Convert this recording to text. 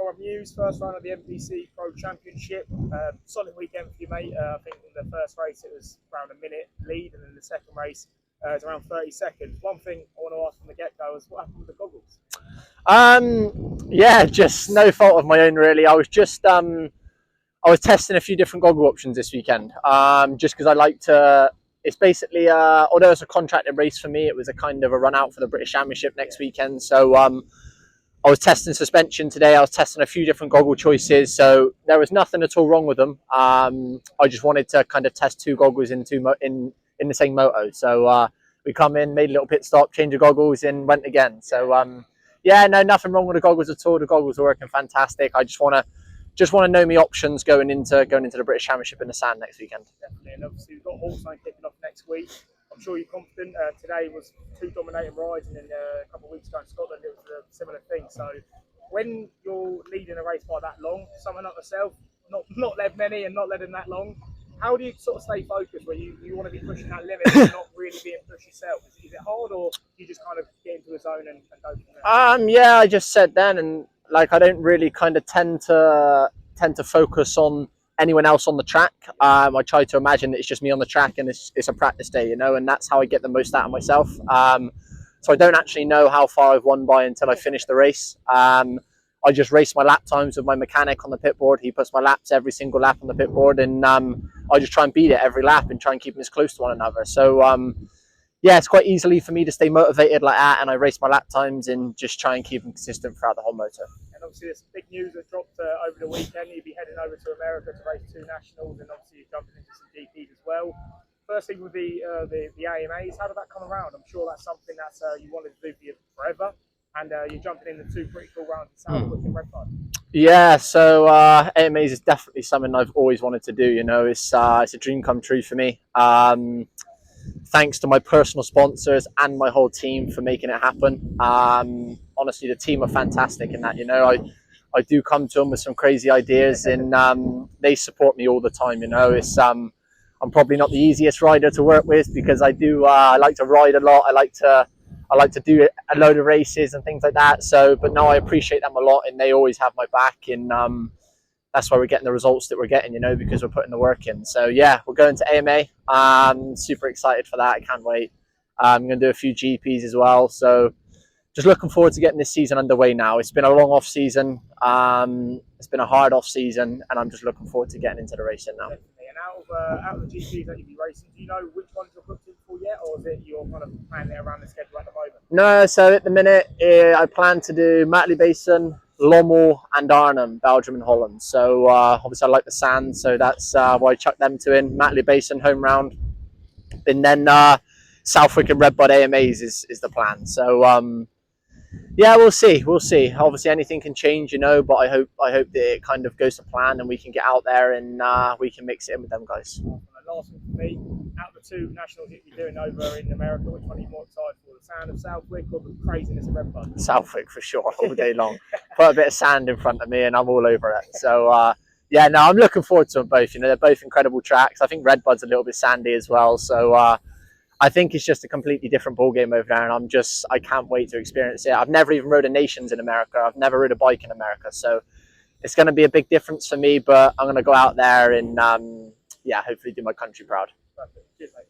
Conrad Mewse, first round of the MXGP Pro Championship. Solid weekend for you, mate. I think in the first race it was around a minute lead, and then the second race it's around 30 seconds. One thing I want to ask from the get-go is what happened with the goggles? Yeah, just no fault of my own, really. I was testing a few different goggle options this weekend, just because I like to. It's basically, although it's a contracted race for me, it was a kind of a run out for the British Championship next weekend. So I was testing suspension today. I was testing a few different goggle choices, so there was nothing at all wrong with them. I just wanted to kind of test two goggles in the same moto. So we come in, made a little pit stop, changed the goggles, and went again. So yeah, no, nothing wrong with the goggles at all. The goggles are working fantastic. I just want to know my options going into the British Championship in the sand next weekend. Definitely, and obviously we've got Hawkside kicking off next week. I'm sure you're confident. Today was two dominating rides, and then a couple of weeks ago in Scotland it was a similar thing. So when you're leading a race by that long, someone like myself, not led many and not led in that long, how do you sort of stay focused where you want to be pushing that limit and not really being pushed yourself? Is it hard, or do you just kind of get into a zone and go from there? Yeah, I just said then, and like I don't really kind of tend to focus on anyone else on the track. I try to imagine that it's just me on the track and it's a practice day, and that's how I get the most out of myself. So I don't actually know how far I've won by until I finish the race. I just race my lap times with my mechanic on the pit board. He puts my laps every single lap on the pit board, and I just try and beat it every lap and try and keep them as close to one another. So yeah, it's quite easily for me to stay motivated like that, and I race my lap times and just try and keep them consistent throughout the whole moto. And obviously there's big news that dropped over the weekend. You'll be heading over to America to race two nationals, and obviously you're jumping into some GPs as well. First thing with the AMAs, how did that come around? I'm sure that's something that you wanted to do for you forever, and you're jumping in the two pretty cool rounds in Southwick and Redbud. Yeah, so AMAs is definitely something I've always wanted to do. It's a dream come true for me. Thanks to my personal sponsors and my whole team for making it happen. Honestly, the team are fantastic in that. I do come to them with some crazy ideas, and they support me all the time. I'm probably not the easiest rider to work with because I like to ride a lot. I like to do a load of races and things like that. So, but no, I appreciate them a lot, and they always have my back. And that's why we're getting the results that we're getting, because we're putting the work in. So yeah, we're going to AMA. I'm super excited for that. I can't wait. I'm going to do a few GPs as well. So just looking forward to getting this season underway now. It's been a long off season. It's been a hard off season, and I'm just looking forward to getting into the racing now. Definitely. And out of the GPs that you'll be racing, do you know which ones you're booked in for yet, or is it you're kind of planning it around the schedule at the moment? No, so at the minute, I plan to do Matley Basin, Lommel and Arnhem, Belgium and Holland. So obviously I like the sand, so that's why I chucked them two in. Matley Basin home round, and then Southwick and Redbud AMAs is the plan. So yeah, we'll see. Obviously anything can change, but I hope that it kind of goes to plan and we can get out there and we can mix it in with them guys. And last one for me, out of the two nationals that you're doing over in America, which one are you more excited for? The sand of Southwick or the craziness of Redbud? Southwick for sure, all day long. Put a bit of sand in front of me and I'm all over it. So yeah, no, I'm looking forward to them both. They're both incredible tracks. I think Redbud's a little bit sandy as well. So I think it's just a completely different ball game over there, and I can't wait to experience it. I've never even rode a Nations in America. I've never rode a bike in America, so it's going to be a big difference for me. But I'm going to go out there and yeah, hopefully do my country proud. Perfect. Cheers, mate.